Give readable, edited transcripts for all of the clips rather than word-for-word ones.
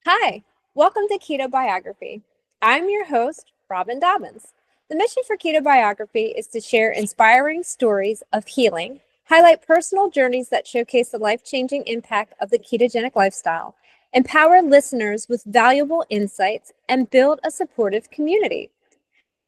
Hi, welcome to Ketobiography. I'm your host, Robyn Dobbins. The mission for Ketobiography is to share inspiring stories of healing, highlight personal journeys that showcase the life-changing impact of the ketogenic lifestyle, empower listeners with valuable insights, and build a supportive community.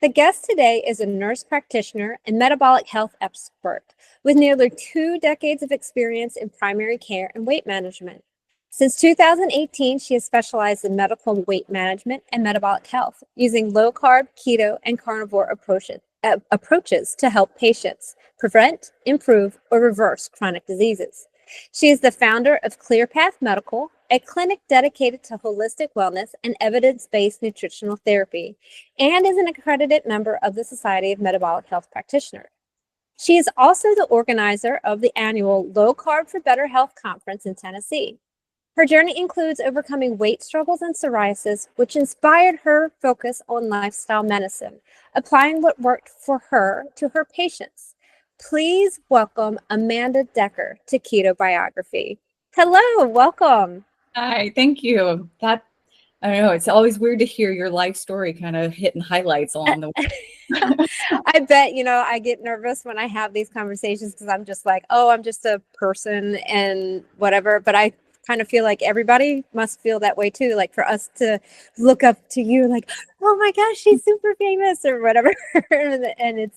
The guest today is a nurse practitioner and metabolic health expert with nearly 2 decades of experience in primary care and weight management. Since 2018, she has specialized in medical weight management and metabolic health, using low-carb, keto, and carnivore approaches to help patients prevent, improve, or reverse chronic diseases. She is the founder of ClearPath Medical, a clinic dedicated to holistic wellness and evidence-based nutritional therapy, and is an accredited member of the Society of Metabolic Health Practitioners. She is also the organizer of the annual Low Carb for Better Health conference in Tennessee. Her journey includes overcoming weight struggles and psoriasis, which inspired her focus on lifestyle medicine, applying what worked for her to her patients. Please welcome Amanda Decker to Ketobiography. Hello, welcome. Hi, thank you. I don't know, it's always weird to hear your life story kind of hitting highlights along the way. I bet, I get nervous when I have these conversations because I'm just like, oh, I'm just a person and whatever. But I kind of feel like everybody must feel that way too. Like for us to look up to you, like, oh my gosh, she's super famous or whatever. And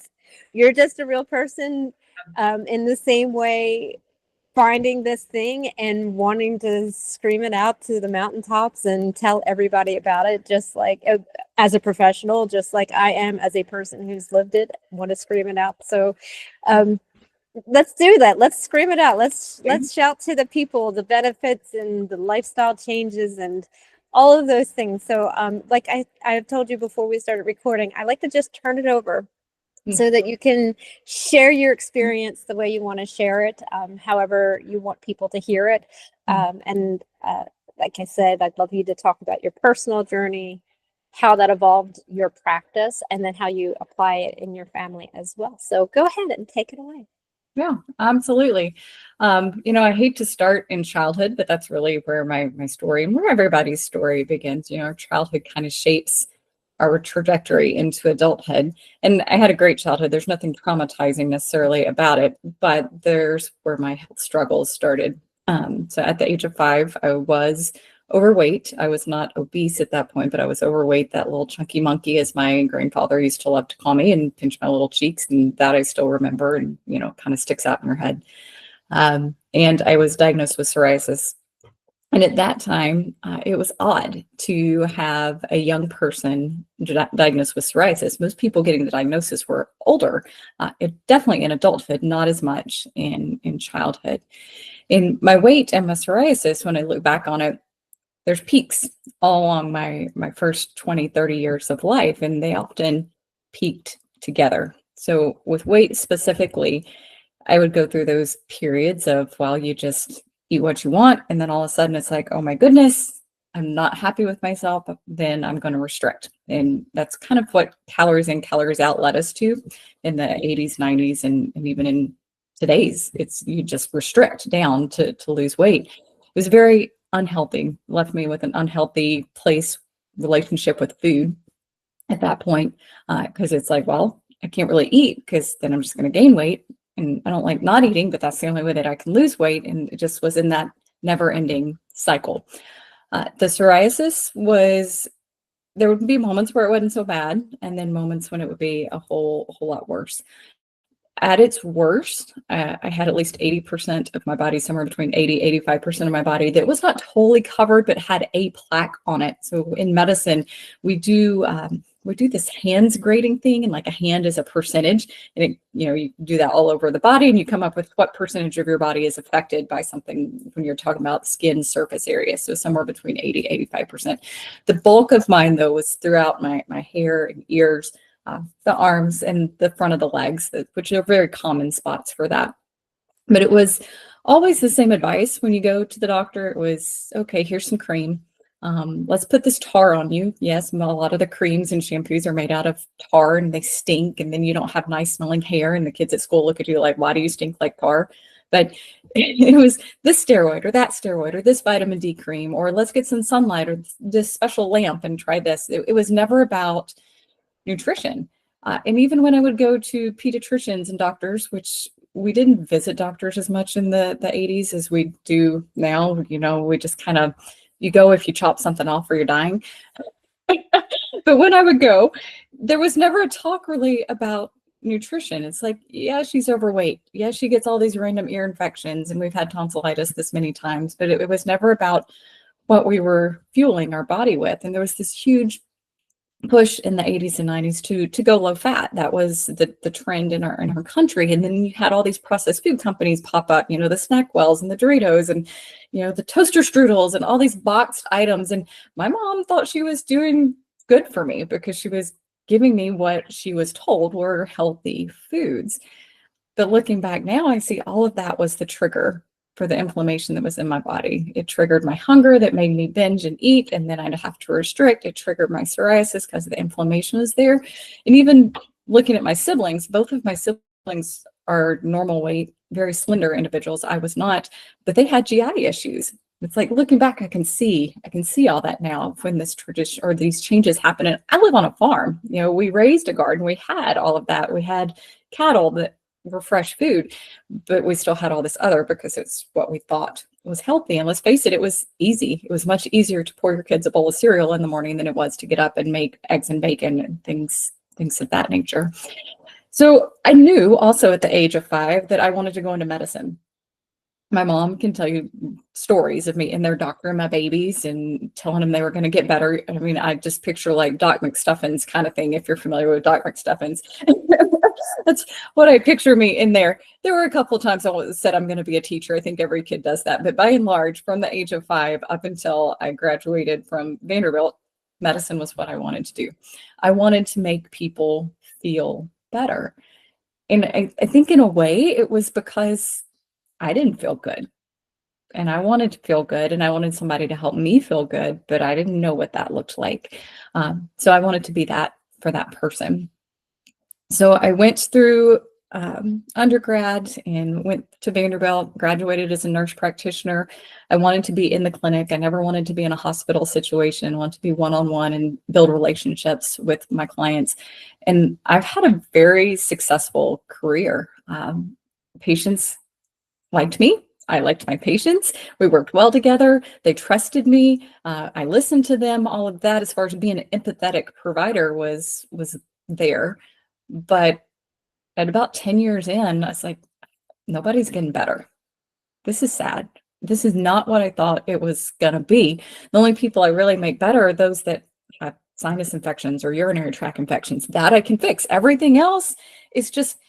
you're just a real person in the same way, finding this thing and wanting to scream it out to the mountaintops and tell everybody about it, just like as a professional, just like I am as a person who's lived it, want to scream it out. So let's do that. Let's scream it out. Let's shout to the people the benefits and the lifestyle changes and all of those things. So like I've told you before we started recording, I like to just turn it over so that you can share your experience the way you want to share it, however you want people to hear it. And like I said, I'd love you to talk about your personal journey, how that evolved your practice, and then how you apply it in your family as well. So go ahead and take it away. Yeah, absolutely. I hate to start in childhood, but that's really where my story and where everybody's story begins. Our childhood kind of shapes our trajectory into adulthood. And I had a great childhood. There's nothing traumatizing necessarily about it, but there's where my health struggles started. So at the age of 5, I was overweight. I was not obese at that point, but I was overweight, that little chunky monkey, as my grandfather used to love to call me, and pinch my little cheeks. And that I still remember and, kind of sticks out in your head. And I was diagnosed with psoriasis. And at that time, it was odd to have a young person diagnosed with psoriasis. Most people getting the diagnosis were older, definitely in adulthood, not as much in childhood. In my weight and my psoriasis, when I look back on it, there's peaks all along my first 20, 30 years of life, and they often peaked together. So with weight specifically, I would go through those periods of, well, you just eat what you want. And then all of a sudden it's like, oh my goodness, I'm not happy with myself. Then I'm going to restrict. And that's kind of what calories in, calories out led us to in the 80s, 90s, and even in today's, you just restrict down to lose weight. It was very unhealthy, left me with an unhealthy relationship with food at that point. Because it's like, well, I can't really eat because then I'm just going to gain weight. And I don't like not eating, but that's the only way that I can lose weight. And it just was in that never-ending cycle. The psoriasis there would be moments where it wasn't so bad, and then moments when it would be a whole lot worse. At its worst, I had at least 80% of my body, somewhere between 80-85% of my body that was not totally covered, but had a plaque on it. So in medicine, we do this hands grading thing, and like a hand is a percentage, and you do that all over the body, and you come up with what percentage of your body is affected by something when you're talking about skin surface area. So somewhere between 80-85%. The bulk of mine, though, was throughout my hair and ears, the arms, and the front of the legs, which are very common spots for that. But it was always the same advice when you go to the doctor. It was, okay, here's some cream. Let's put this tar on you. Yes, a lot of the creams and shampoos are made out of tar, and they stink, and then you don't have nice smelling hair, and the kids at school look at you like, why do you stink like tar? But it was this steroid or this vitamin D cream, or let's get some sunlight or this special lamp and try this. It was never about nutrition. And even when I would go to pediatricians and doctors, which we didn't visit doctors as much in the 80s as we do now, you know, we just kind of, you go if you chop something off or you're dying. But when I would go, there was never a talk really about nutrition. It's like, yeah, she's overweight. Yeah, she gets all these random ear infections, and we've had tonsillitis this many times, but it was never about what we were fueling our body with. And there was this huge push in the 80s and 90s to go low fat. That was the trend in our country. And then you had all these processed food companies pop up, you know, the Snackwells and the Doritos and, you know, the toaster strudels and all these boxed items. And my mom thought she was doing good for me because she was giving me what she was told were healthy foods. But looking back now, I see all of that was the trigger for the inflammation that was in my body. It triggered my hunger that made me binge and eat, and then I'd have to restrict. It triggered my psoriasis because the inflammation was there. And even looking at my siblings, both of my siblings are normal weight, very slender individuals. I was not, but they had GI issues. It's like looking back, I can see all that now when this tradition or these changes happen. And I live on a farm. You know, we raised a garden. We had all of that. We had cattle that were fresh food, but we still had all this other because it's what we thought was healthy. And let's face it, it was easy. It was much easier to pour your kids a bowl of cereal in the morning than it was to get up and make eggs and bacon and things of that nature. So I knew also at the age of 5 that I wanted to go into medicine. My mom can tell you stories of me in their doctor and my babies and telling them they were going to get better. I mean, I just picture like Doc McStuffins kind of thing, if you're familiar with Doc McStuffins. That's what I picture me in there. There were a couple of times I said I'm going to be a teacher. I think every kid does that. But by and large, from the age of 5 up until I graduated from Vanderbilt, medicine was what I wanted to do. I wanted to make people feel better. And I think in a way it was because I didn't feel good. And I wanted to feel good, and I wanted somebody to help me feel good, but I didn't know what that looked like. So I wanted to be that for that person. So I went through undergrad and went to Vanderbilt, graduated as a nurse practitioner. I wanted to be in the clinic. I never wanted to be in a hospital situation. I wanted to be one-on-one and build relationships with my clients. And I've had a very successful career. Patients liked me. I liked my patients. We worked well together. They trusted me. I listened to them. All of that, as far as being an empathetic provider, was there. But at about 10 years in, I was like, nobody's getting better. This is sad. This is not what I thought it was going to be. The only people I really make better are those that have sinus infections or urinary tract infections. That I can fix. Everything else is just,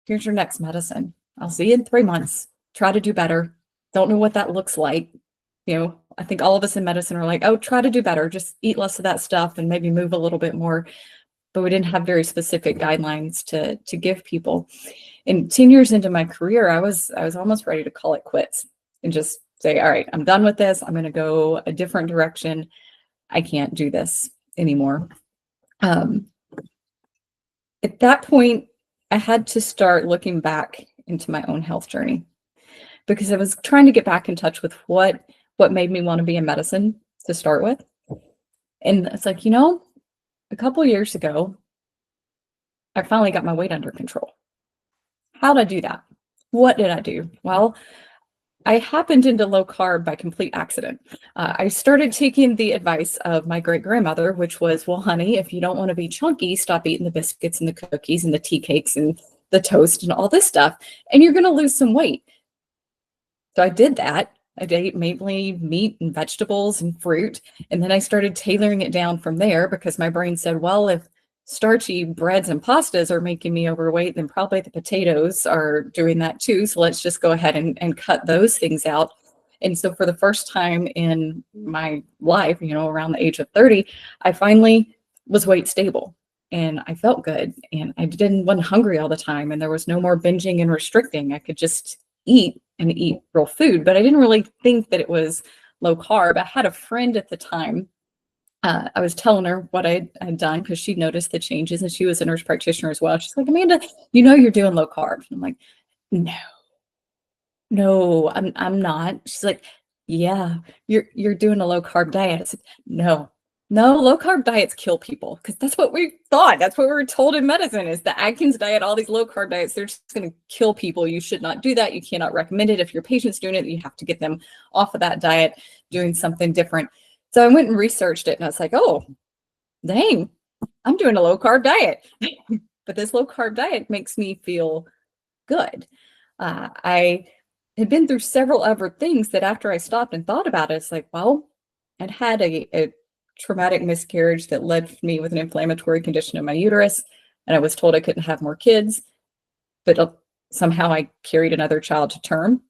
here's your next medicine. I'll see you in 3 months. Try to do better. Don't know what that looks like. You know, I think all of us in medicine are like, oh, try to do better. Just eat less of that stuff and maybe move a little bit more. But we didn't have very specific guidelines to give people. And 10 years into my career, I was almost ready to call it quits and just say, all right, I'm done with this. I'm going to go a different direction. I can't do this anymore. At that point, I had to start looking back into my own health journey, because I was trying to get back in touch with what made me want to be in medicine to start with. And it's like, you know, a couple of years ago, I finally got my weight under control. How did I do that? What did I do? Well, I happened into low carb by complete accident. I started taking the advice of my great grandmother, which was, well, honey, if you don't want to be chunky, stop eating the biscuits and the cookies and the tea cakes and the toast and all this stuff, and you're going to lose some weight. So I did that. I ate mainly meat and vegetables and fruit. And then I started tailoring it down from there, because my brain said, well, if starchy breads and pastas are making me overweight, then probably the potatoes are doing that too. So let's just go ahead and cut those things out. And so for the first time in my life, you know, around the age of 30, I finally was weight stable. And I felt good. And I wasn't hungry all the time. And there was no more binging and restricting. I could just eat and eat real food, but I didn't really think that it was low carb. I had a friend at the time. I was telling her what I had done, because she noticed the changes, and she was a nurse practitioner as well. She's like, Amanda, you know, you're doing low carb. And I'm like, no, no, I'm not. She's like, yeah, you're doing a low carb diet. I said, no, low carb diets kill people, because that's what we thought. That's what we were told in medicine, is the Atkins diet, all these low carb diets, they're just going to kill people. You should not do that. You cannot recommend it. If your patient's doing it, you have to get them off of that diet, doing something different. So I went and researched it, and I was like, oh, dang, I'm doing a low carb diet. But this low carb diet makes me feel good. I had been through several other things that after I stopped and thought about it, it's like, well, I'd had a traumatic miscarriage that left me with an inflammatory condition in my uterus, and I was told I couldn't have more kids, but somehow I carried another child to term.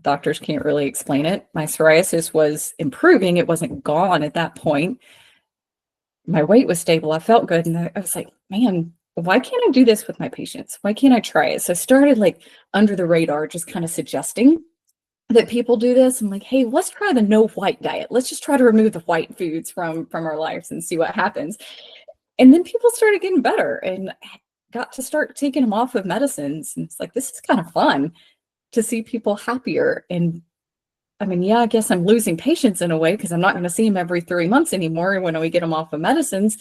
Doctors can't really explain it. My psoriasis was improving. It wasn't gone at that point. My weight was stable. I felt good. And I was like, man, why can't I do this with my patients? Why can't I try it? So I started like under the radar, just kind of suggesting that people do this. I'm like, hey, let's try the no white diet. Let's just try to remove the white foods from our lives and see what happens. And then people started getting better, and I got to start taking them off of medicines. And it's like, this is kind of fun to see people happier. And I mean, yeah, I guess I'm losing patients in a way, because I'm not going to see them every 3 months anymore when we get them off of medicines,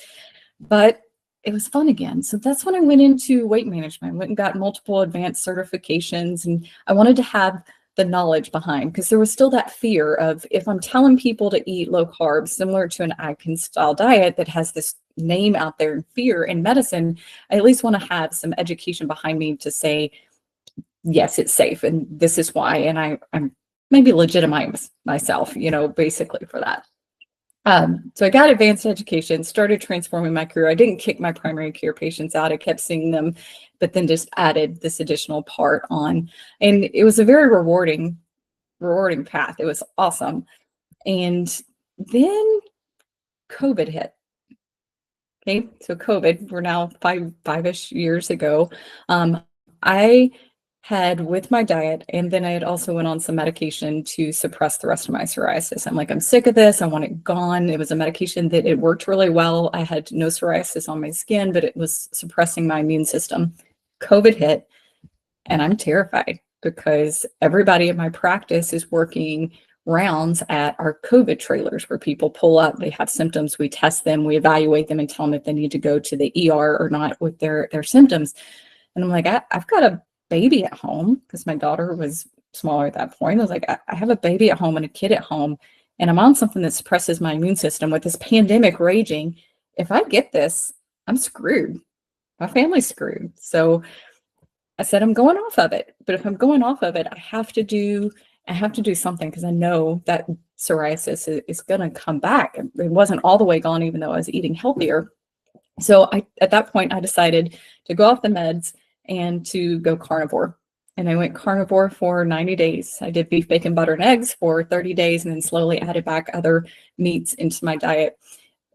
but it was fun again. So that's when I went into weight management. I went and got multiple advanced certifications, and I wanted to have the knowledge behind, because there was still that fear of, if I'm telling people to eat low carb, similar to an Atkins style diet that has this name out there and fear in medicine, I at least want to have some education behind me to say, yes, it's safe, and this is why. And I'm maybe legitimize myself, basically for that. So I got advanced education, started transforming my career. I didn't kick my primary care patients out. I kept seeing them, but then just added this additional part on. And it was a very rewarding path. It was awesome. And then COVID hit. Okay, so COVID, we're now five-ish years ago. I had, with my diet, and then I had also went on some medication to suppress the rest of my psoriasis. I'm like, I'm sick of this. I want it gone. It was a medication that it worked really well. I had no psoriasis on my skin, but it was suppressing my immune system. COVID hit, and I'm terrified, because everybody in my practice is working rounds at our COVID trailers, where people pull up, they have symptoms, we test them, we evaluate them, and tell them if they need to go to the ER or not with their symptoms. And I'm like, I've got a baby at home, because my daughter was smaller at that point. I was like, I have a baby at home and a kid at home, and I'm on something that suppresses my immune system with this pandemic raging. If I get this, I'm screwed. My family's screwed. So I said, I'm going off of it. But if I'm going off of it, I have to do something, because I know that psoriasis is going to come back. It wasn't all the way gone, even though I was eating healthier. So at that point, I decided to go off the meds and to go carnivore. And I went carnivore for 90 days. I did beef, bacon, butter, and eggs for 30 days, and then slowly added back other meats into my diet.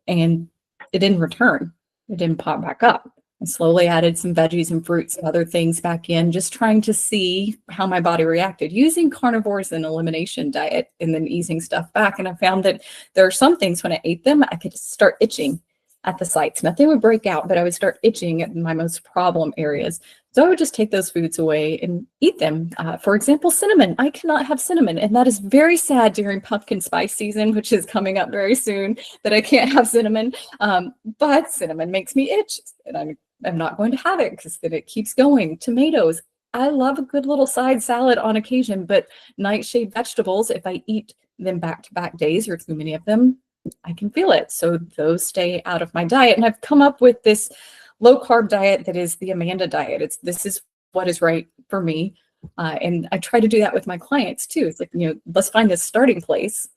And it didn't return. It didn't pop back up. I slowly added some veggies and fruits and other things back in, just trying to see how my body reacted, using carnivore as an elimination diet and then easing stuff back. And I found that there are some things, when I ate them, I could start itching at the sites. Nothing would break out, but I would start itching at my most problem areas. So I would just take those foods away and eat them. For example, cinnamon. I cannot have cinnamon, and that is very sad during pumpkin spice season, which is coming up very soon, that I can't have cinnamon. But cinnamon makes me itch, and I'm not going to have it, because then it keeps going. Tomatoes. I love a good little side salad on occasion, but nightshade vegetables, if I eat them back-to-back days or too many of them, I can feel it. So those stay out of my diet. And I've come up with this low carb diet that is the Amanda diet. This is what is right for me. And I try to do that with my clients too. It's like, let's find this starting place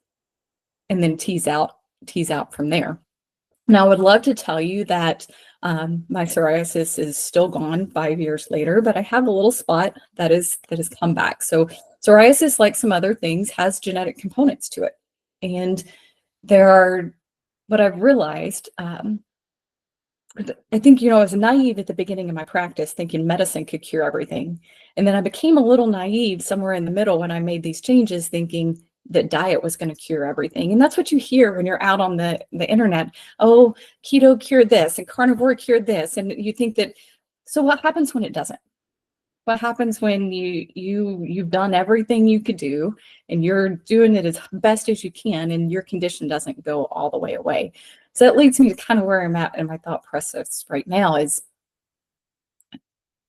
and then tease out from there. Now, I would love to tell you that my psoriasis is still gone 5 years later, but I have a little spot that has come back. So psoriasis, like some other things, has genetic components to it. And there are, what I've realized, I think, I was naive at the beginning of my practice, thinking medicine could cure everything. And then I became a little naive somewhere in the middle when I made these changes, thinking that diet was going to cure everything. And that's what you hear when you're out on the internet. Oh, keto cured this and carnivore cured this. And you think that, so what happens when it doesn't? What happens when you've done everything you could do and you're doing it as best as you can and your condition doesn't go all the way away? So that leads me to kind of where I'm at in my thought process right now is,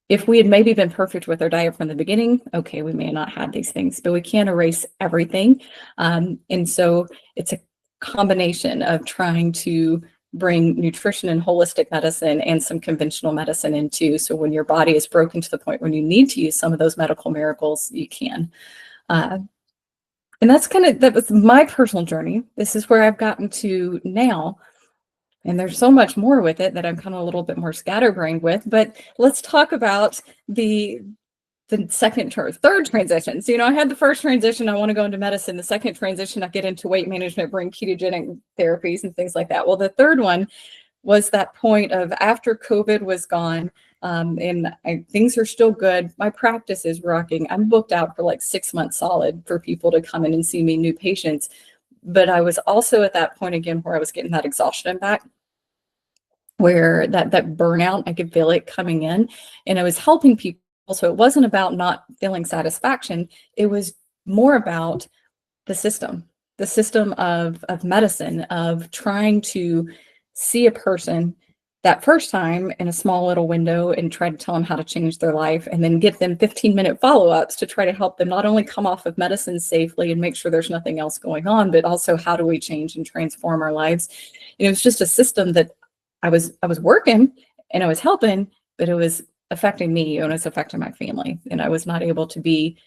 if we had maybe been perfect with our diet from the beginning, okay, we may not have these things, but we can't erase everything. And so it's a combination of trying to bring nutrition and holistic medicine and some conventional medicine into. So when your body is broken to the point when you need to use some of those medical miracles, you can. And that was my personal journey. This is where I've gotten to now. And there's so much more with it that I'm kind of a little bit more scatterbrained with, but let's talk about the second or third transition. So, I had the first transition, I want to go into medicine. The second transition, I get into weight management, bring ketogenic therapies and things like that. Well, the third one was that point of after COVID was gone, things are still good. My practice is rocking. I'm booked out for like 6 months solid for people to come in and see me, new patients. But I was also at that point again where I was getting that exhaustion back, where that burnout, I could feel it coming in, and I was helping people. So it wasn't about not feeling satisfaction. It was more about the system of medicine, of trying to see a person that first time in a small little window and try to tell them how to change their life, and then give them 15-minute follow-ups to try to help them not only come off of medicine safely and make sure there's nothing else going on, but also how do we change and transform our lives. And it was just a system that I was working and I was helping, but it was affecting me and it was affecting my family. And I was not able to be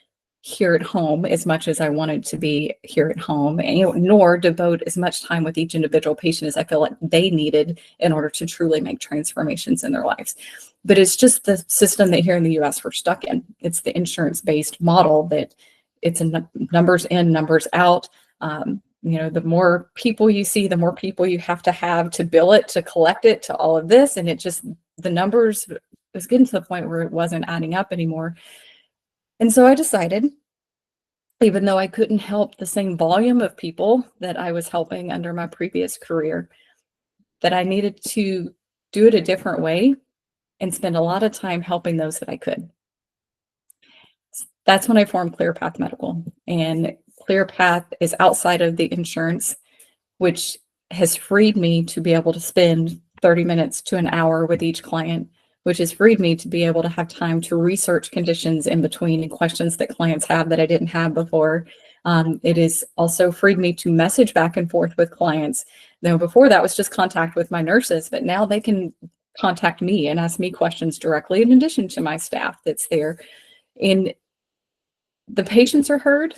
here at home as much as I wanted to be here at home, and nor devote as much time with each individual patient as I feel like they needed in order to truly make transformations in their lives. But it's just the system that here in the US we're stuck in. It's the insurance-based model that it's a numbers in, numbers out. The more people you see, the more people you have to bill it, to collect it, to all of this. And the numbers was getting to the point where it wasn't adding up anymore. And so I decided, even though I couldn't help the same volume of people that I was helping under my previous career, that I needed to do it a different way and spend a lot of time helping those that I could. That's when I formed ClearPath Medical. And ClearPath is outside of the insurance, which has freed me to be able to spend 30 minutes to an hour with each client, which has freed me to be able to have time to research conditions in between and questions that clients have that I didn't have before. It has also freed me to message back and forth with clients. Now, before that was just contact with my nurses, but now they can contact me and ask me questions directly in addition to my staff that's there. And the patients are heard.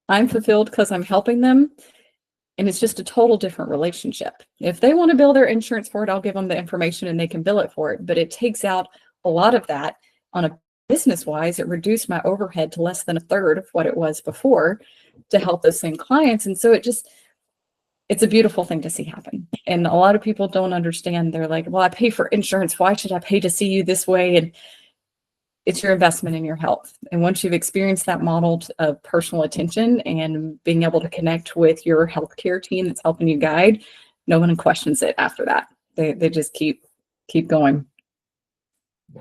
I'm fulfilled because I'm helping them. And it's just a total different relationship. If they want to bill their insurance for it, I'll give them the information and they can bill it for it. But it takes out a lot of that on a business-wise. It reduced my overhead to less than a third of what it was before to help those same clients. And so it's a beautiful thing to see happen. And a lot of people don't understand. They're like, well, I pay for insurance. Why should I pay to see you this way? And it's your investment in your health. And once you've experienced that model of personal attention and being able to connect with your healthcare team that's helping you guide, no one questions it after that. They just keep going.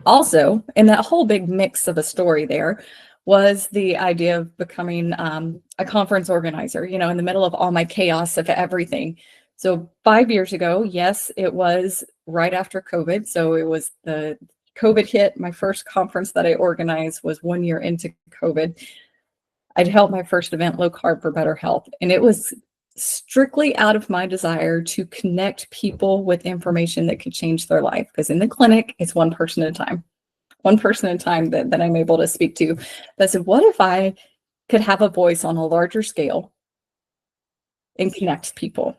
Also, in that whole big mix of a story there was the idea of becoming a conference organizer, in the middle of all my chaos of everything. So 5 years ago, yes, it was right after COVID. So it was the COVID hit. My first conference that I organized was 1 year into COVID. I'd held my first event, Low-Carb for Better Health. And it was strictly out of my desire to connect people with information that could change their life. Because in the clinic, it's one person at a time that I'm able to speak to. But I said, what if I could have a voice on a larger scale and connect people?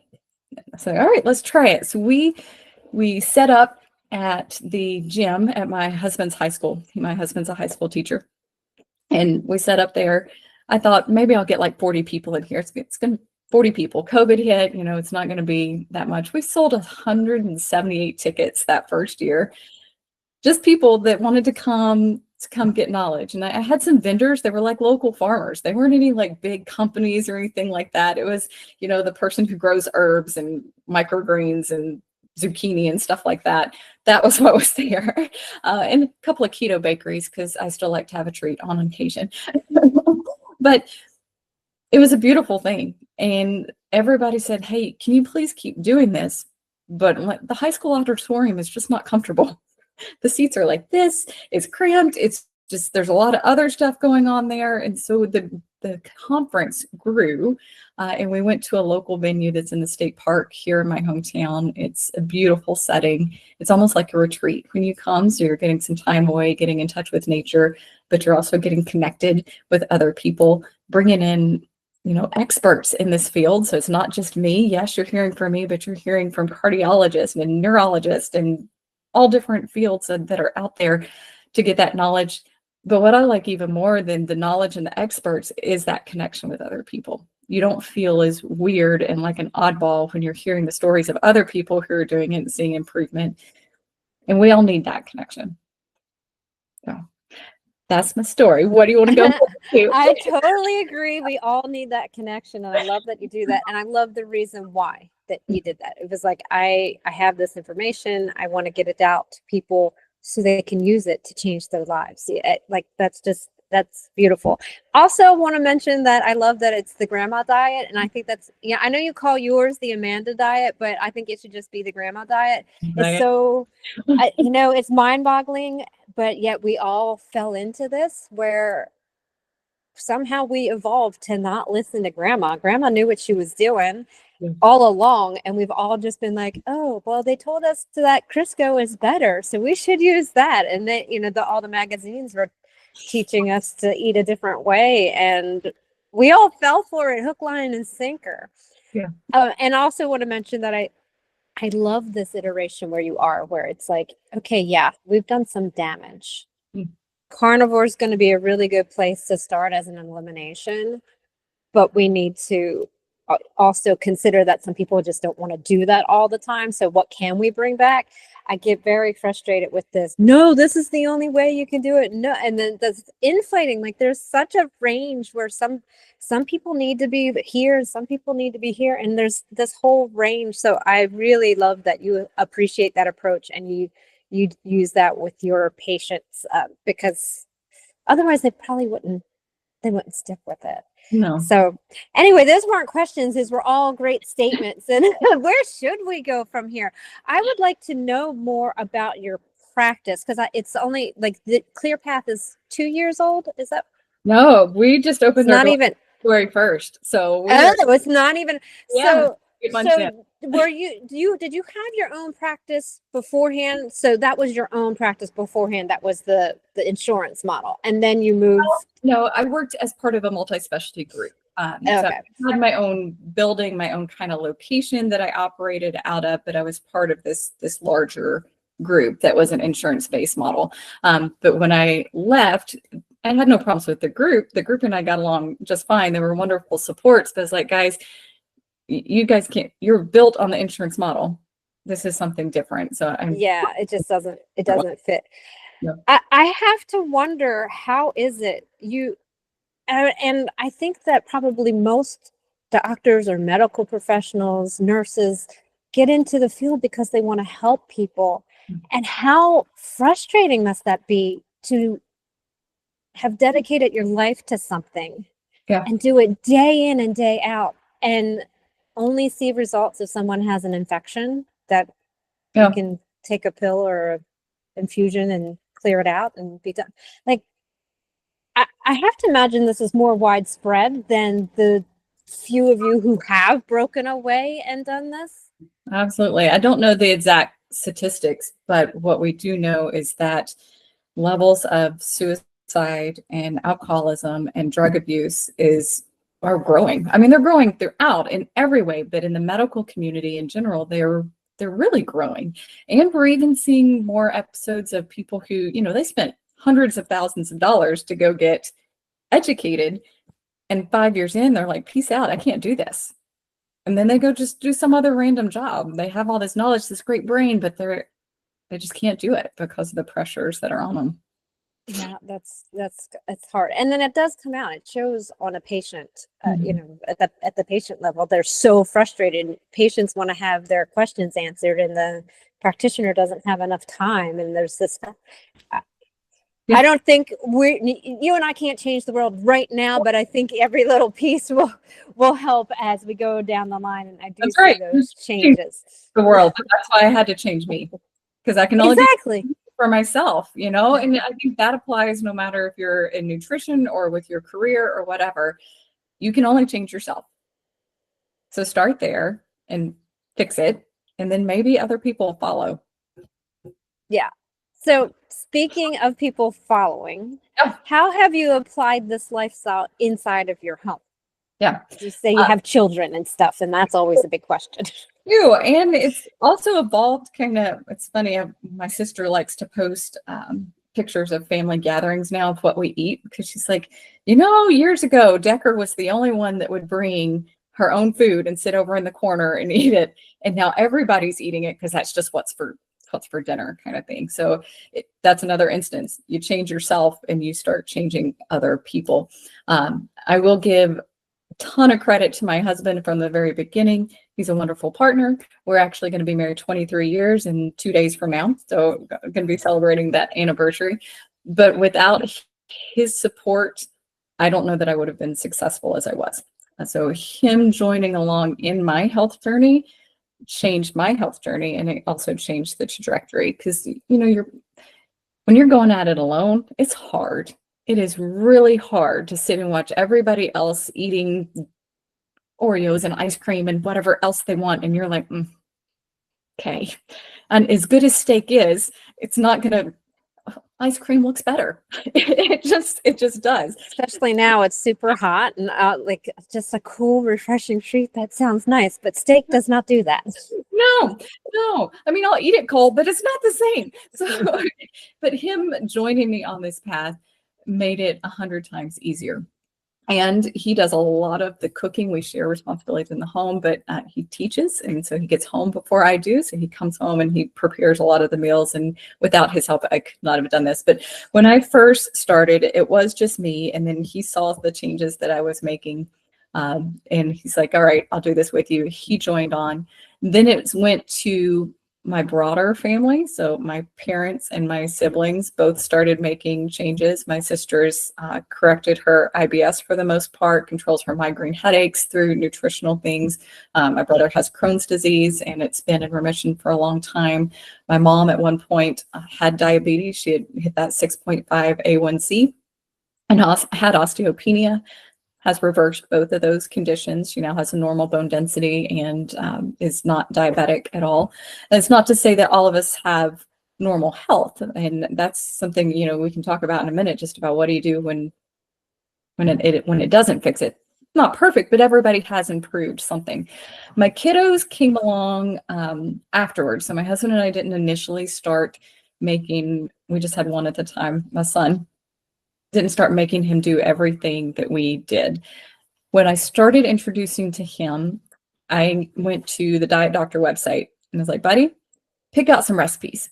I said, all right, let's try it. So we set up at the gym at my husband's high school. My husband's a high school teacher. And we set up there. I thought maybe I'll get like 40 people in here. It's going to 40 people. COVID hit, it's not going to be that much. We sold 178 tickets that first year. Just people that wanted to come get knowledge. And I had some vendors that were like local farmers. They weren't any like big companies or anything like that. It was, the person who grows herbs and microgreens and zucchini and stuff like that. That was what was there. And a couple of keto bakeries, because I still like to have a treat on occasion. But it was a beautiful thing. And everybody said, hey, can you please keep doing this? But the high school auditorium is just not comfortable. The seats are like this, it's cramped, it's just, there's a lot of other stuff going on there. And so the conference grew, and we went to a local venue that's in the state park here in my hometown. It's a beautiful setting. It's almost like a retreat when you come. So you're getting some time away, getting in touch with nature, but you're also getting connected with other people, bringing in, you know, experts in this field. So it's not just me. Yes, you're hearing from me, but you're hearing from cardiologists and neurologists and all different fields that are out there to get that knowledge. But what I like even more than the knowledge and the experts is that connection with other people. You don't feel as weird and like an oddball when you're hearing the stories of other people who are doing it and seeing improvement. And we all need that connection. So that's my story. What do you want to go to? I totally agree. We all need that connection. And I love that you do that. And I love the reason why that you did that. It was like, I have this information. I want to get it out to people so they can use it to change their lives. Like, that's beautiful. Also want to mention that I love that it's the grandma diet. And I think that's, yeah, I know you call yours the Amanda diet, but I think it should just be the grandma diet. It's so, you know, it's mind boggling, but yet we all fell into this where somehow we evolved to not listen to grandma. Grandma knew what she was doing all along, and we've all just been like, oh, well, they told us that Crisco is better, so we should use that. And they, you know, all the magazines were teaching us to eat a different way, and we all fell for it, hook, line, and sinker. Yeah. And I also want to mention that I love this iteration where you are, where it's like, okay, yeah, we've done some damage. Carnivore is going to be a really good place to start as an elimination, but we need to also consider that some people just don't want to do that all the time. So what can we bring back? I get very frustrated with this. No, this is the only way you can do it. No, and then that's inflating. Like, there's such a range where some people need to be here and some people need to be here, and there's this whole range. So I really love that you appreciate that approach and you use that with your patients, because otherwise they probably wouldn't stick with it. No. So anyway, those weren't questions. These were all great statements. And where should we go from here? I would like to know more about your practice, because it's only like the Clear Path is 2 years old. Is that? No, we just opened not even February 1st. So it's not even. Yeah, so did you have your own practice beforehand? So that was your own practice beforehand. That was the insurance model. And then you moved. No, I worked as part of a multi-specialty group. So I had my own building, my own kind of location that I operated out of, but I was part of this larger group that was an insurance-based model. But when I left, I had no problems with the group. The group and I got along just fine. They were wonderful supports. But I was like, guys, you guys can't, you're built on the insurance model. This is something different. So it just doesn't fit. No. I have to wonder, how is it you, and I think that probably most doctors or medical professionals, nurses, get into the field because they want to help people. And how frustrating must that be to have dedicated your life to something and do it day in and day out and only see results if someone has an infection that you can take a pill or an infusion and clear it out and be done. Like, I have to imagine this is more widespread than the few of you who have broken away and done this. Absolutely. I don't know the exact statistics, but what we do know is that levels of suicide and alcoholism and drug abuse are growing. I mean, they're growing throughout in every way, but in the medical community in general, they're really growing. And we're even seeing more episodes of people who, you know, they spent hundreds of thousands of dollars to go get educated, and 5 years in, they're like, peace out, I can't do this. And then they go just do some other random job. They have all this knowledge, this great brain, but they just can't do it because of the pressures that are on them. Yeah, it's hard, and then it does come out. It shows on a patient. You Mhm. know, at the patient level, they're so frustrated. Patients want to have their questions answered, and the practitioner doesn't have enough time. And there's this. I Yeah, don't think you and I can't change the world right now, but I think every little piece will help as we go down the line, and I do that's see right. those Change changes. the world. But that's why I had to change me, because I can only do Exactly. for myself, you know? And I think that applies no matter if you're in nutrition or with your career or whatever. You can only change yourself. So start there and fix it, and then maybe other people follow. Yeah. So speaking of people following, Yeah. how have you applied this lifestyle inside of your home? Yeah. You say you have children and stuff, and that's always a big question. You and it's also evolved kind of. It's funny, my sister likes to post pictures of family gatherings now of what we eat, because she's like, years ago Decker was the only one that would bring her own food and sit over in the corner and eat it, and now everybody's eating it because that's just what's for dinner, kind of thing. So that's another instance. You change yourself and you start changing other people. I will give ton of credit to my husband from the very beginning. He's a wonderful partner. We're actually going to be married 23 years in 2 days from now. So I'm going to be celebrating that anniversary. But without his support, I don't know that I would have been successful as I was. So him joining along in my health journey changed my health journey, and it also changed the trajectory, because when you're going at it alone, it's hard. It is really hard to sit and watch everybody else eating Oreos and ice cream and whatever else they want. And you're like, okay. And as good as steak is, it's not going to, ice cream looks better. It just does. Especially now, it's super hot and like just a cool, refreshing treat. That sounds nice, but steak does not do that. No. I mean, I'll eat it cold, but it's not the same. So, but him joining me on this path made it 100 times easier. And he does a lot of the cooking. We share responsibilities in the home, but he teaches. And so he gets home before I do. So he comes home and he prepares a lot of the meals. And without his help, I could not have done this. But when I first started, it was just me. And then he saw the changes that I was making. And he's like, all right, I'll do this with you. He joined on. Then it went to my broader family. So my parents and my siblings both started making changes. My sister's corrected her IBS for the most part, controls her migraine headaches through nutritional things. My brother has Crohn's disease, and it's been in remission for a long time. My mom at one point had diabetes. She had hit that 6.5 A1C and had osteopenia, has reversed both of those conditions. She now has a normal bone density and is not diabetic at all. And it's not to say that all of us have normal health. And that's something, we can talk about in a minute, just about what do you do when it doesn't fix it. Not perfect, but everybody has improved something. My kiddos came along afterwards. So my husband and I didn't initially start making, we just had one at the time, my son. Didn't start making him do everything that we did. When I started introducing to him, I went to the Diet Doctor website and was like, buddy, pick out some recipes.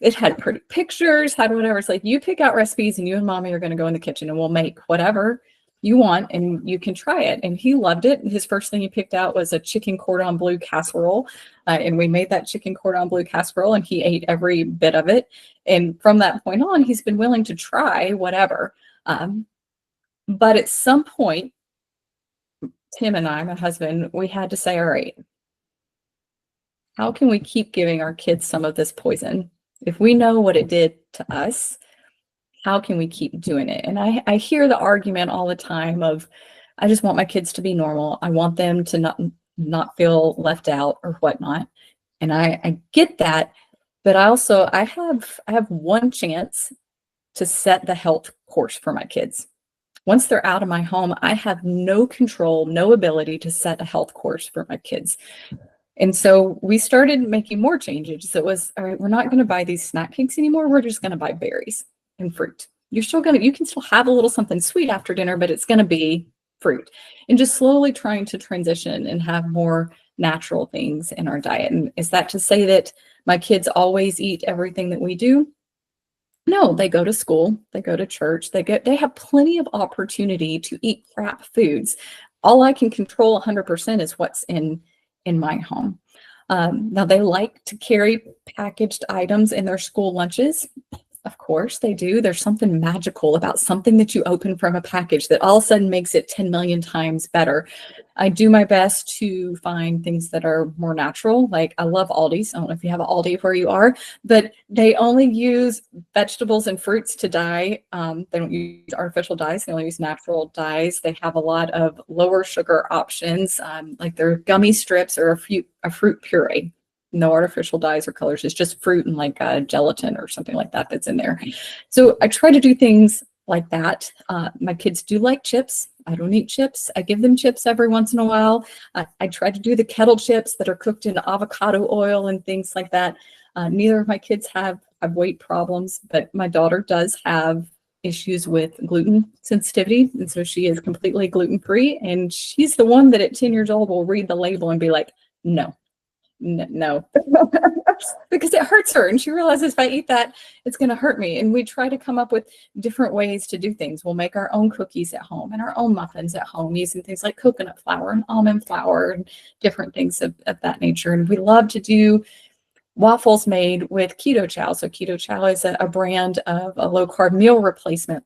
It had pretty pictures, had whatever. It's like, you pick out recipes and you and mommy are going to go in the kitchen and we'll make whatever you want and you can try it. And he loved it. His first thing he picked out was a chicken cordon bleu casserole. And we made that chicken cordon bleu casserole and he ate every bit of it. And from that point on, he's been willing to try whatever. But at some point, Tim and I, my husband, we had to say, all right, how can we keep giving our kids some of this poison? If we know what it did to us, how can we keep doing it? And I hear the argument all the time of, I just want my kids to be normal. I want them to not feel left out or whatnot. And I get that, but I have one chance to set the health course for my kids. Once they're out of my home, I have no control, no ability to set a health course for my kids. And so we started making more changes. So it was, all right, we're not going to buy these snack cakes anymore. We're just going to buy berries and fruit. You can still have a little something sweet after dinner, but it's going to be fruit. And just slowly trying to transition and have more natural things in our diet. And is that to say that my kids always eat everything that we do? No, they go to school, they go to church, they have plenty of opportunity to eat crap foods. All I can control 100% is what's in my home. Now they like to carry packaged items in their school lunches. Of course they do. There's something magical about something that you open from a package that all of a sudden makes it 10 million times better. I do my best to find things that are more natural. Like I love Aldi's. I don't know if you have an Aldi where you are, but they only use vegetables and fruits to dye. They don't use artificial dyes. They only use natural dyes. They have a lot of lower sugar options, like their gummy strips or a fruit puree. No artificial dyes or colors. It's just fruit and like gelatin or something like that that's in there. So I try to do things like that. My kids do like chips. I don't eat chips. I give them chips every once in a while. I try to do the kettle chips that are cooked in avocado oil and things like that. Neither of my kids have weight problems, but my daughter does have issues with gluten sensitivity. And so she is completely gluten-free. And she's the one that at 10 years old will read the label and be like, no. No, because it hurts her. And she realizes if I eat that, it's going to hurt me. And we try to come up with different ways to do things. We'll make our own cookies at home and our own muffins at home using things like coconut flour and almond flour and different things of that nature. And we love to do waffles made with keto chow. So keto chow is a brand of a low carb meal replacement.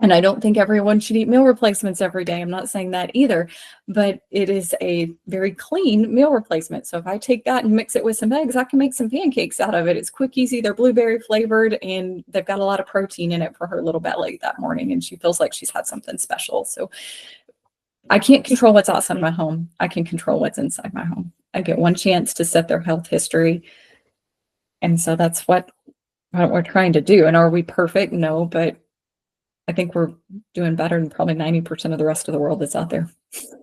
And I don't think everyone should eat meal replacements every day. I'm not saying that either, but it is a very clean meal replacement. So if I take that and mix it with some eggs, I can make some pancakes out of it. It's quick, easy. They're blueberry flavored and they've got a lot of protein in it for her little belly that morning. And she feels like she's had something special. So I can't control what's outside my home. I can control what's inside my home. I get one chance to set their health history. And so that's what we're trying to do. And are we perfect? No, but I think we're doing better than probably 90% of the rest of the world that's out there.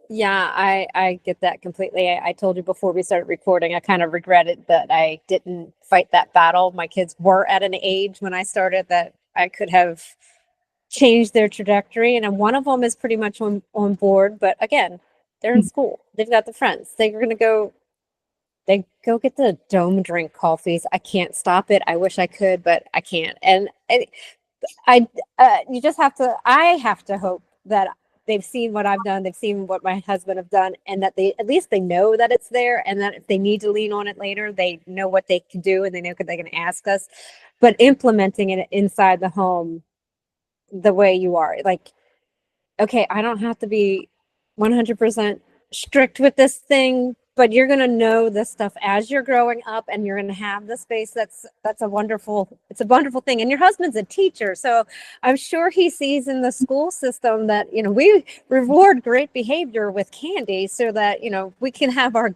Yeah, I get that completely. I told you before we started recording, I kind of regretted that I didn't fight that battle. My kids were at an age when I started that I could have changed their trajectory. And one of them is pretty much on board. But again, they're in school. They've got the friends. They're going to go. They go get the dome drink coffees. I can't stop it. I wish I could, but I can't. And you just have to, I have to hope that they've seen what I've done, they've seen what my husband have done, and that at least they know that it's there, and that if they need to lean on it later, they know what they can do and they know they can ask us. But implementing it inside the home the way you are, like, okay, I don't have to be 100% strict with this thing, but you're going to know this stuff as you're growing up, and you're going to have the space. It's a wonderful thing. And your husband's a teacher, so I'm sure he sees in the school system that, we reward great behavior with candy so that, we can have our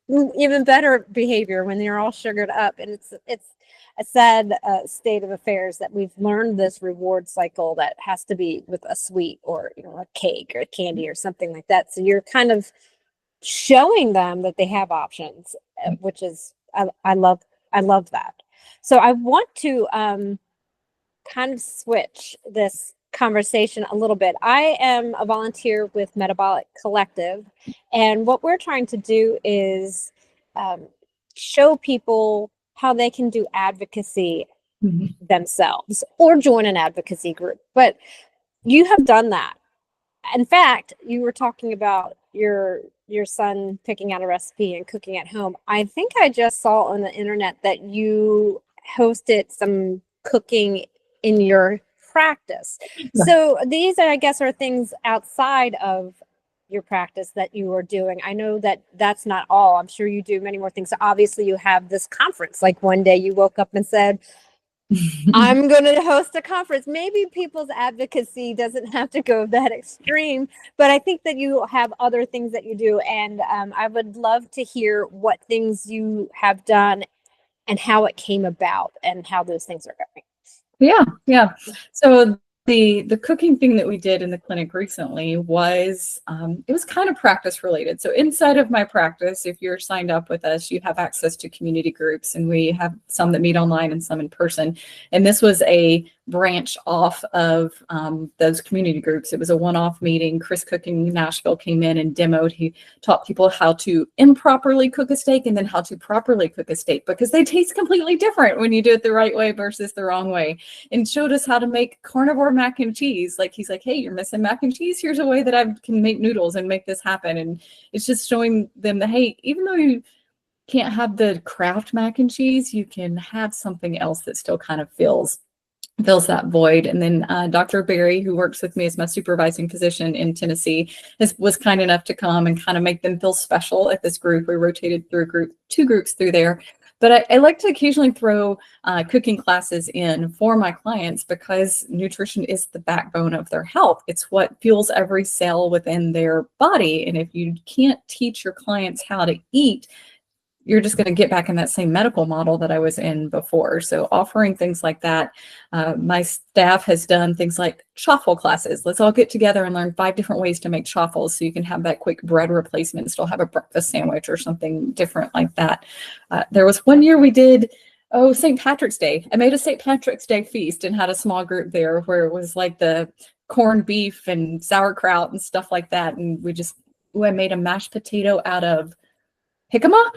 even better behavior when they're all sugared up. And it's a sad state of affairs that we've learned this reward cycle that has to be with a sweet or, a cake or candy or something like that. So you're kind of showing them that they have options, which is, I love that. So I want to kind of switch this conversation a little bit. I am a volunteer with Metabolic Collective, and what we're trying to do is show people how they can do advocacy themselves or join an advocacy group. But you have done that. In fact, you were talking about your son picking out a recipe and cooking at home. I think I just saw on the internet that you hosted some cooking in your practice. Yeah. So these, I guess, are things outside of your practice that you are doing. I know that that's not all. I'm sure you do many more things. So obviously you have this conference. Like one day you woke up and said, I'm going to host a conference. Maybe people's advocacy doesn't have to go that extreme, but I think that you have other things that you do. And I would love to hear what things you have done and how it came about and how those things are going. Yeah. So the cooking thing that we did in the clinic recently was, it was kind of practice related. So inside of my practice, if you're signed up with us, you have access to community groups, and we have some that meet online and some in person. And this was a branch off of those community groups. It was a one-off meeting. Chris Cooking Nashville came in and demoed. He taught people how to improperly cook a steak and then how to properly cook a steak, because they taste completely different when you do it the right way versus the wrong way, and showed us how to make carnivore mac and cheese. Like, he's like, hey, you're missing mac and cheese. Here's a way that I can make noodles and make this happen. And it's just showing them that, hey, even though you can't have the Kraft mac and cheese, you can have something else that still kind of fills that void. And then Dr. Barry, who works with me as my supervising physician in Tennessee, was kind enough to come and kind of make them feel special at this group. We rotated through two groups through there. But I like to occasionally throw cooking classes in for my clients, because nutrition is the backbone of their health. It's what fuels every cell within their body. And if you can't teach your clients how to eat, you're just going to get back in that same medical model that I was in before. So offering things like that. My staff has done things like chaffle classes. Let's all get together and learn 5 different ways to make chaffles, so you can have that quick bread replacement and still have a breakfast sandwich or something different like that. There was one year we did, St. Patrick's Day. I made a St. Patrick's Day feast and had a small group there where it was like the corned beef and sauerkraut and stuff like that. And I made a mashed potato out of jicama.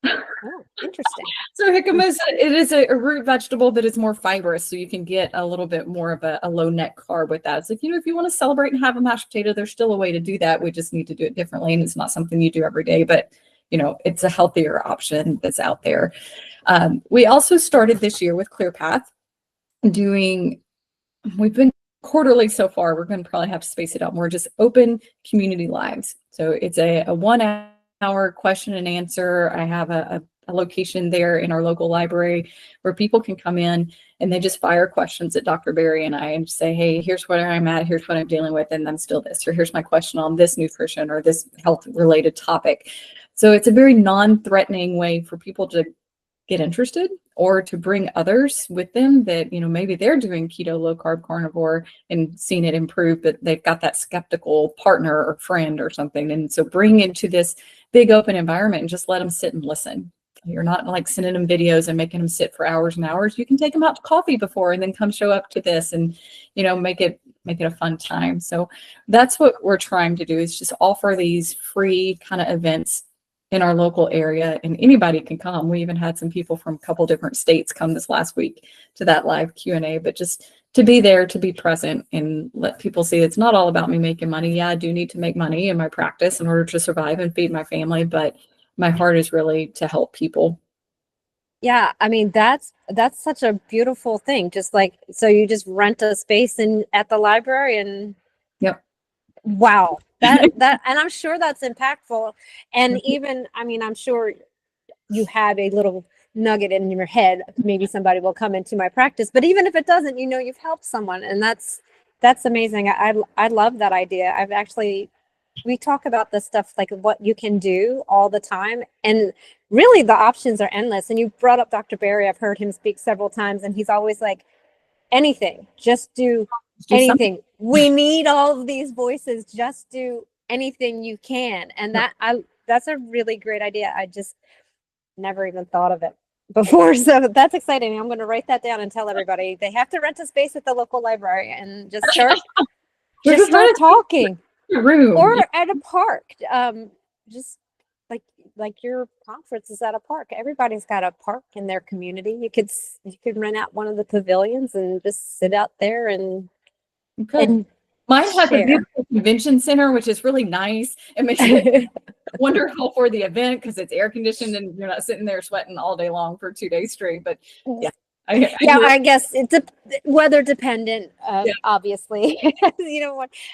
Oh, interesting. So jicama is a root vegetable, but it's more fibrous, so you can get a little bit more of a low net carb with that. It's like, if you want to celebrate and have a mashed potato, there's still a way to do that. We just need to do it differently, and it's not something you do every day, but it's a healthier option that's out there. We also started this year with ClearPath we've been quarterly so far. We're going to probably have to space it out more, just open community lives. So it's a 1 hour question and answer. I have a location there in our local library where people can come in and they just fire questions at Dr. Barry and I and say, hey, here's where I'm at, here's what I'm dealing with, and I'm still this, or here's my question on this nutrition or this health related topic. So it's a very non-threatening way for people to get interested, or to bring others with them that, maybe they're doing keto, low carb, carnivore and seeing it improve, but they've got that skeptical partner or friend or something. And so bring into this big open environment and just let them sit and listen. You're not like sending them videos and making them sit for hours and hours. You can take them out to coffee before and then come show up to this and, make it a fun time. So that's what we're trying to do, is just offer these free kind of events in our local area, and anybody can come. We even had some people from a couple different states come this last week to that live Q&A, but just to be there, to be present and let people see it's not all about me making money. Yeah, I do need to make money in my practice in order to survive and feed my family, but my heart is really to help people. Yeah, I mean, that's such a beautiful thing. Just like, so you just rent a space at the library and yep. Wow. And I'm sure that's impactful. And even, I mean, I'm sure you have a little nugget in your head. Maybe somebody will come into my practice, but even if it doesn't, you've helped someone, and that's amazing. I love that idea. We talk about this stuff, like what you can do all the time, and really the options are endless. And you brought up Dr. Barry. I've heard him speak several times, and he's always like, anything, just do anything. We need all of these voices. Just do anything you can. And that's a really great idea. I just never even thought of it before. So that's exciting. I'm going to write that down and tell everybody they have to rent a space at the local library and just start talking. Room. Or at a park. Just like your conference is at a park. Everybody's got a park in their community. You could rent out one of the pavilions and just sit out there and mine has a beautiful convention center, which is really nice. It makes it wonderful for the event because it's air conditioned and you're not sitting there sweating all day long for 2 days straight. But yeah. I guess it's weather dependent, obviously.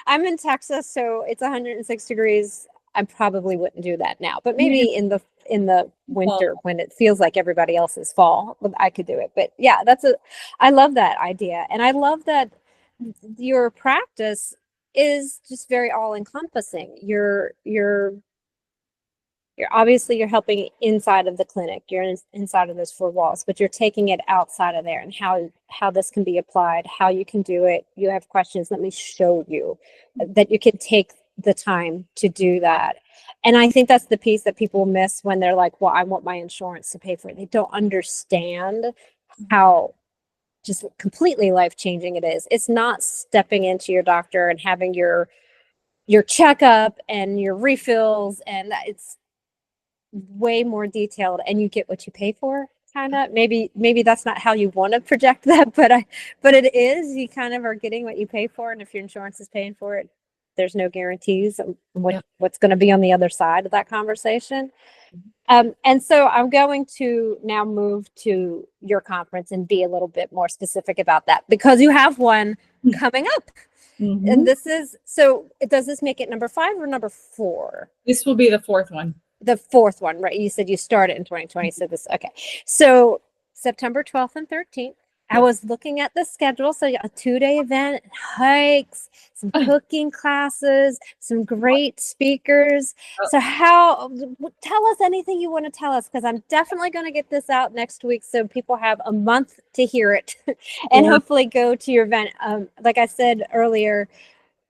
I'm in Texas, so it's 106 degrees. I probably wouldn't do that now, but maybe in the winter when it feels like everybody else's fall, I could do it. But yeah, I love that idea. And I love that your practice is just very all encompassing. You're obviously you're helping inside of the clinic. You're inside of those 4 walls, but you're taking it outside of there and how this can be applied, how you can do it. You have questions. Let me show you that you can take the time to do that. And I think that's the piece that people miss when they're like, well, I want my insurance to pay for it. They don't understand how just completely life-changing it is. It's not stepping into your doctor and having your checkup and your refills, and it's way more detailed, and you get what you pay for, kind of. Maybe that's not how you want to project that, but it is. You kind of are getting what you pay for, and if your insurance is paying for it, there's no guarantees on what's going to be on the other side of that conversation. And so I'm going to now move to your conference and be a little bit more specific about that, because you have one coming up. Mm-hmm. And does this make it number 5 or number 4? This will be the 4th one. The 4th one, right? You said you started in 2020. So okay. So September 12th and 13th, I was looking at the schedule. So a 2-day event, hikes, some cooking classes, some great speakers. So tell us anything you want to tell us, because I'm definitely going to get this out next week, so people have a month to hear it and hopefully go to your event. Like I said earlier,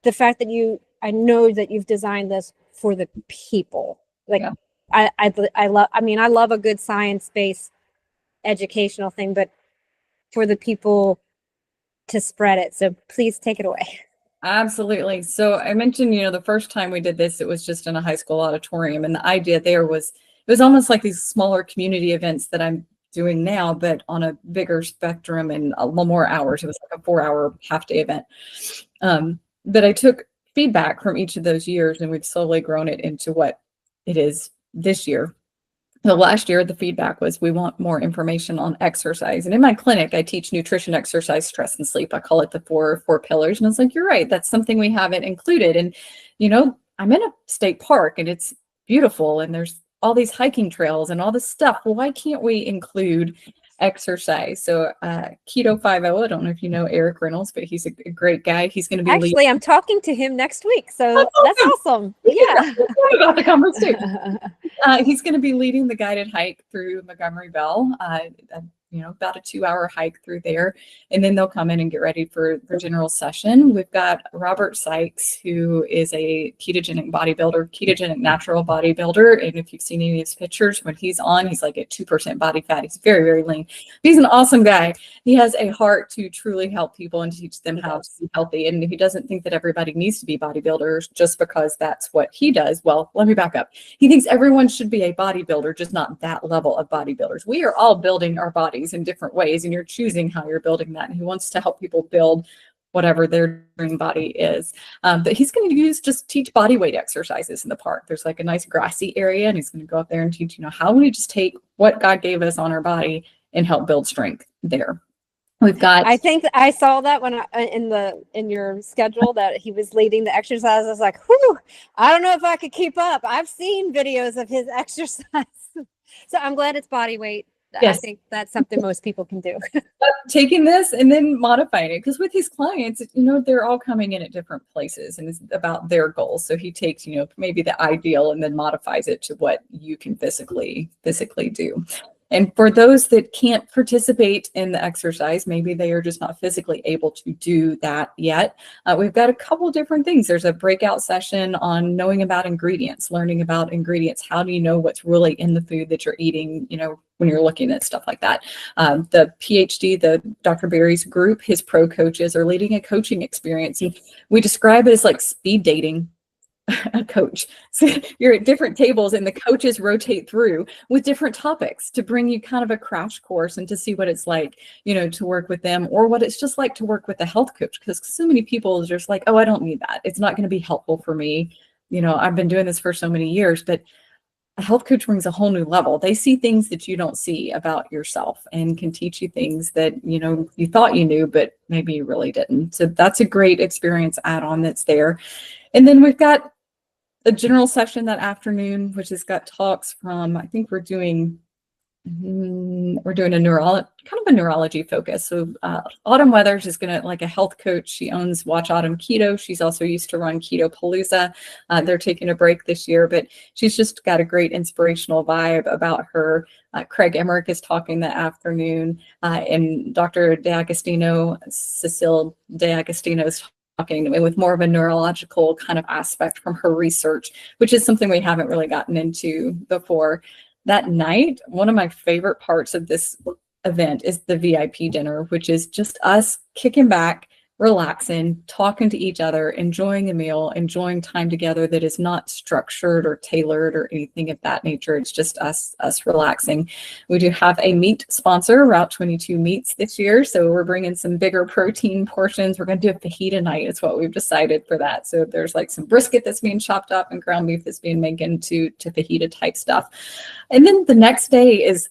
the fact that I know that you've designed this for the people. Like I love a good science-based educational thing, but for the people to spread it. So please take it away. Absolutely. So I mentioned, the first time we did this, it was just in a high school auditorium. And the idea there was, it was almost like these smaller community events that I'm doing now, but on a bigger spectrum and a little more hours. It was like a 4-hour half-day event. But I took feedback from each of those years, and we've slowly grown it into what it is this year. So last year, the feedback was, we want more information on exercise. And in my clinic, I teach nutrition, exercise, stress, and sleep. I call it the four pillars. And I was like, you're right. That's something we haven't included. And, I'm in a state park and it's beautiful, and there's all these hiking trails and all this stuff. Well, why can't we include exercise? So Keto 50, I don't know if you know Eric Reynolds, but he's a great guy. He's going to be actually I'm talking to him next week, so that's awesome. Yeah, about the conference too. He's going to be leading the guided hike through Montgomery Bell, about a 2-hour hike through there, and then they'll come in and get ready for the general session. We've got Robert Sykes, who is a ketogenic bodybuilder, ketogenic natural bodybuilder, and if you've seen any of his pictures, when he's on, he's like at 2% body fat. He's very, very lean. He's an awesome guy. He has a heart to truly help people and teach them how to be healthy, and he doesn't think that everybody needs to be bodybuilders just because that's what he does. Well, let me back up. He thinks everyone should be a bodybuilder, just not that level of bodybuilders. We are all building our bodies in different ways, and you're choosing how you're building that. And he wants to help people build whatever their dream body is. But he's going to just teach body weight exercises in the park. There's like a nice grassy area, and he's going to go up there and teach, how we just take what God gave us on our body and help build strength there. We've got. I think I saw that when in your schedule that he was leading the exercise. I was like, whew, I don't know if I could keep up. I've seen videos of his exercise, so I'm glad it's body weight. Yes. I think that's something most people can do. Taking this and then modifying it, because with his clients, they're all coming in at different places, and it's about their goals. So he takes, maybe the ideal and then modifies it to what you can physically do. And for those that can't participate in the exercise, maybe they are just not physically able to do that yet. We've got a couple different things. There's a breakout session on knowing about ingredients, learning about ingredients. How do you know what's really in the food that you're eating, when you're looking at stuff like that? The PhD, the Dr. Berry's group, his pro coaches are leading a coaching experience. And we describe it as like speed dating a coach. So you're at different tables and the coaches rotate through with different topics to bring you kind of a crash course and to see what it's like, to work with them, or what it's just like to work with a health coach. Because so many people are just like, oh, I don't need that. It's not going to be helpful for me. I've been doing this for so many years, but a health coach brings a whole new level. They see things that you don't see about yourself and can teach you things that, you thought you knew, but maybe you really didn't. So that's a great experience add-on that's there. And then we've got a general session that afternoon, which has got talks from, I think we're doing a neurology focus. So Autumn Weathers is going to, like a health coach. She owns Watch Autumn Keto. She's also used to run Ketopalooza. They're taking a break this year, but she's just got a great inspirational vibe about her. Craig Emmerich is talking that afternoon, and Dr. Cecile D'Agostino is talking with more of a neurological kind of aspect from her research, which is something we haven't really gotten into before. That night, one of my favorite parts of this event is the VIP dinner, which is just us kicking back, relaxing, talking to each other, enjoying a meal, enjoying time together that is not structured or tailored or anything of that nature. It's just us relaxing. We do have a meat sponsor, Route 22 Meats, this year, so we're bringing some bigger protein portions. We're going to do a fajita night is what we've decided for that. So there's like some brisket that's being chopped up and ground beef that's being made into fajita type stuff. And then the next day is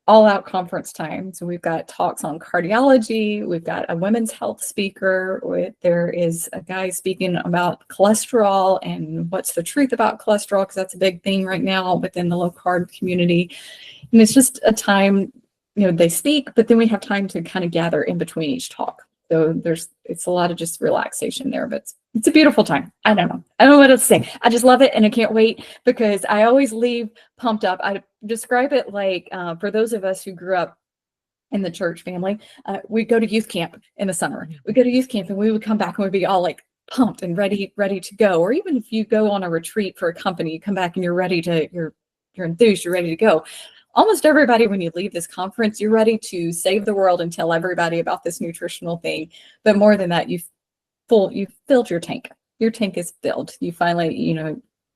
all out conference time. So we've got talks on cardiology. We've got a women's health speaker. There is a guy speaking about cholesterol and what's the truth about cholesterol, because that's a big thing right now within the low carb community. And it's just a time, they speak, but then we have time to kind of gather in between each talk. So it's a lot of just relaxation there, but it's a beautiful time. I don't know what else to say. I just love it. And I can't wait because I always leave pumped up. I describe it like, for those of us who grew up in the church family, we go to youth camp in the summer. We go to youth camp and we would come back and we'd be all like pumped and ready to go. Or even if you go on a retreat for a company, you come back and you're enthused, you're ready to go. Almost everybody, when you leave this conference, you're ready to save the world and tell everybody about this nutritional thing. But more than that, you've filled your tank. Your tank is filled. You finally,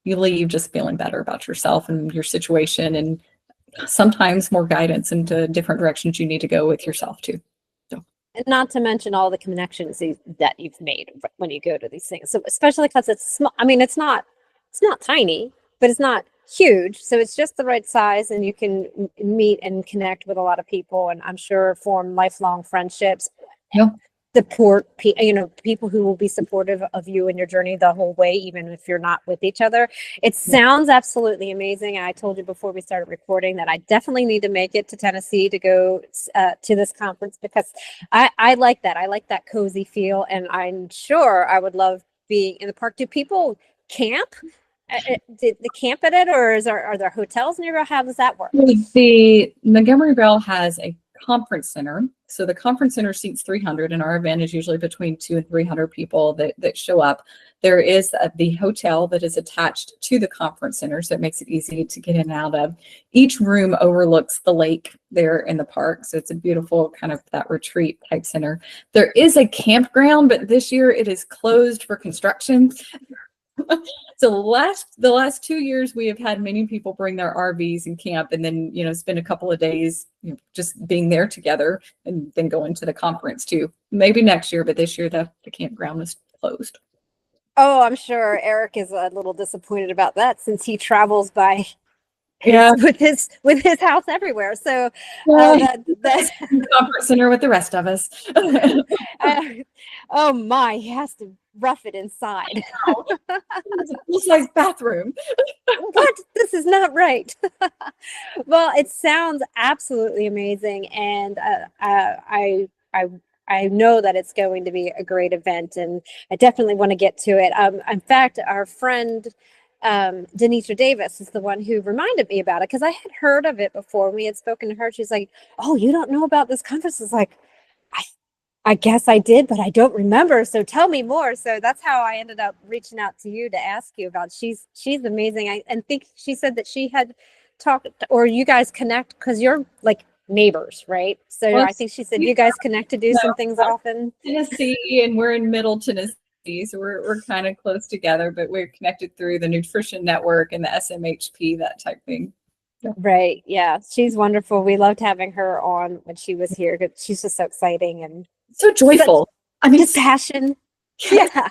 you leave just feeling better about yourself and your situation, and sometimes more guidance into different directions you need to go with yourself too. So. And not to mention all the connections that you've made when you go to these things. So especially because it's small. I mean, it's not tiny, but it's not huge. So it's just the right size, and you can meet and connect with a lot of people, and I'm sure form lifelong friendships. Yeah. Support people who will be supportive of you in your journey the whole way, even if you're not with each other. It sounds absolutely amazing. I told you before we started recording that I definitely need to make it to Tennessee to go to this conference, because I like that. I like that cozy feel, and I'm sure I would love being in the park. Do people camp? Did the camp at it, or are there hotels nearby? How does that work? The Montgomery Bell has a conference center. So the conference center seats 300, and our event is usually between 200 and 300 people that show up. There is the hotel that is attached to the conference center, so it makes it easy to get in and out of. Each room overlooks the lake there in the park, so it's a beautiful kind of that retreat type center. There is a campground, but this year it is closed for construction. So the last 2 years, we have had many people bring their RVs and camp, and then spend a couple of days just being there together, and then going to the conference too. Maybe next year, but this year the campground was closed. Oh, I'm sure Eric is a little disappointed about that, since he travels by with his house everywhere. So that's conference center with the rest of us. Oh my, he has to rough it inside. It's a full-size bathroom. What? This is not right. Well, it sounds absolutely amazing, and I know that it's going to be a great event, and I definitely want to get to it. In fact, our friend Denitra Davis is the one who reminded me about it, because I had heard of it before. We had spoken to her. She's like, "Oh, you don't know about this conference?" It's like, I guess I did, but I don't remember. So tell me more. So that's how I ended up reaching out to you to ask you about. She's amazing. I think she said that she had talked, or you guys connect, because you're like neighbors, right? So I think she said you guys connect to do some things often. Tennessee, and we're in Middle Tennessee, so we're kind of close together, but we're connected through the Nutrition Network and the SMHP, that type thing. Right. Yeah. She's wonderful. We loved having her on when she was here, because she's just so exciting and so joyful. Just passion. Yeah,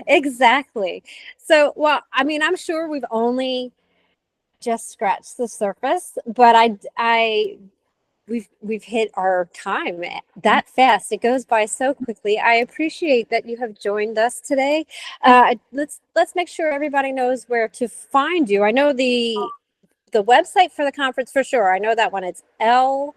exactly. So, well, I mean, I'm sure we've only just scratched the surface, but we've hit our time that fast. It goes by so quickly. I appreciate that you have joined us today. Let's make sure everybody knows where to find you. I know the website for the conference for sure. I know that one. It's LC4,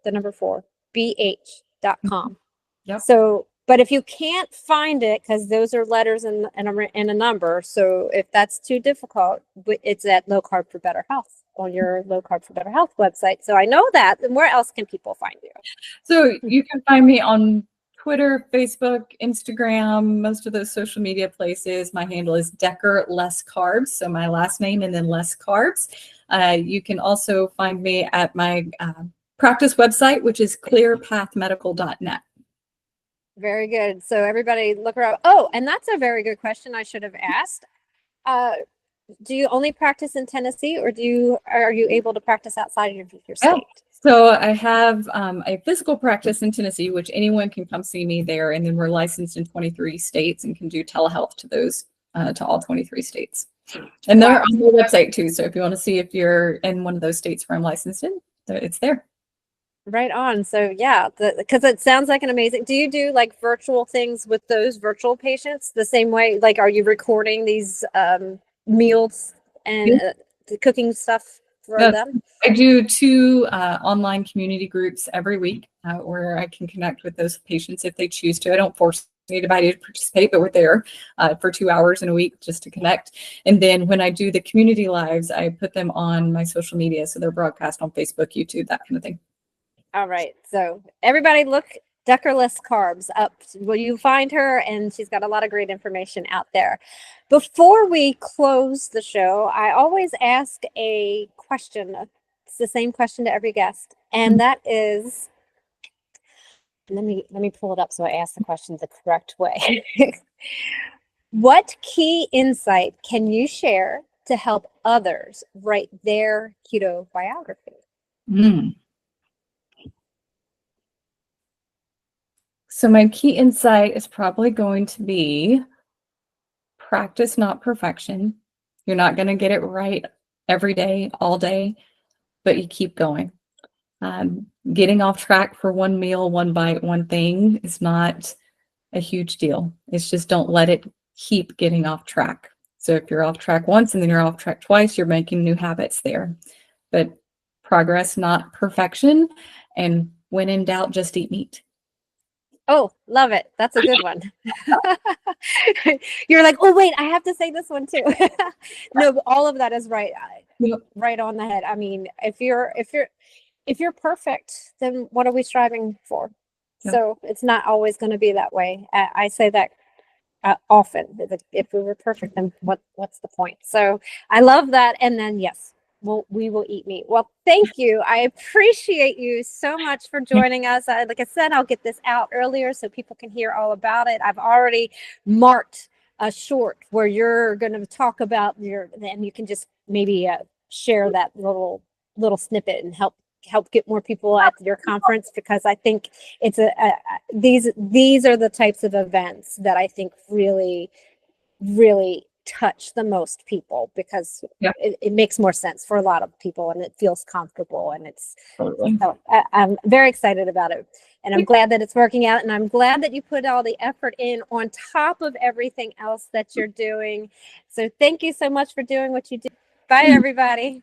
the number 4, BH.com. Yep. So, but if you can't find it, because those are letters and a number, so if that's too difficult, it's at Low Carb for Better Health on your Low Carb for Better Health website. So I know that. And where else can people find you? So you can find me on Twitter, Facebook, Instagram, most of those social media places. My handle is Decker Less Carbs. So my last name and then Less Carbs. You can also find me at my practice website, which is clearpathmedical.net. Very good. So everybody look her up. Oh, and that's a very good question I should have asked. Do you only practice in Tennessee, or are you able to practice outside of your state? So I have a physical practice in Tennessee, which anyone can come see me there. And then we're licensed in 23 states and can do telehealth to those, to all 23 states. And they're on the website too. So if you want to see if you're in one of those states where I'm licensed in, it's there. Right on. So yeah, because it sounds like an amazing. Do you do like virtual things with those virtual patients the same way? Like, are you recording these meals and the cooking stuff for them? I do 2 online community groups every week where I can connect with those patients if they choose to. I don't force anybody to participate, but we're there for 2 hours in a week just to connect. And then when I do the community lives, I put them on my social media. So they're broadcast on Facebook, YouTube, that kind of thing. All right. So everybody look Decker Less Carbs up. Will you find her? And she's got a lot of great information out there. Before we close the show, I always ask a question. It's the same question to every guest. And that is, let me pull it up so I ask the question the correct way. What key insight can you share to help others write their keto biography? So my key insight is probably going to be practice, not perfection. You're not going to get it right every day, all day, but you keep going. Getting off track for one meal, one bite, one thing is not a huge deal. It's just don't let it keep getting off track. So if you're off track once and then you're off track twice, you're making new habits there. But progress, not perfection. And when in doubt, just eat meat. Oh, love it. That's a good one. You're like, oh, wait, I have to say this one too. No, but all of that is right. Right on the head. I mean, if you're perfect, then what are we striving for? Yep. So it's not always going to be that way. I say that often. If we were perfect, then what's the point? So I love that. And then yes, we will eat meat. Well, thank you. I appreciate you so much for joining us. Like I said, I'll get this out earlier so people can hear all about it. I've already marked a short where you're going to talk about and you can just maybe share that little snippet and help get more people at your conference, because I think it's these are the types of events that I think really, really touch the most people, because it makes more sense for a lot of people and it feels comfortable, and so I'm very excited about it, and I'm glad that it's working out, and I'm glad that you put all the effort in on top of everything else that you're doing. So thank you so much for doing what you do. Bye everybody.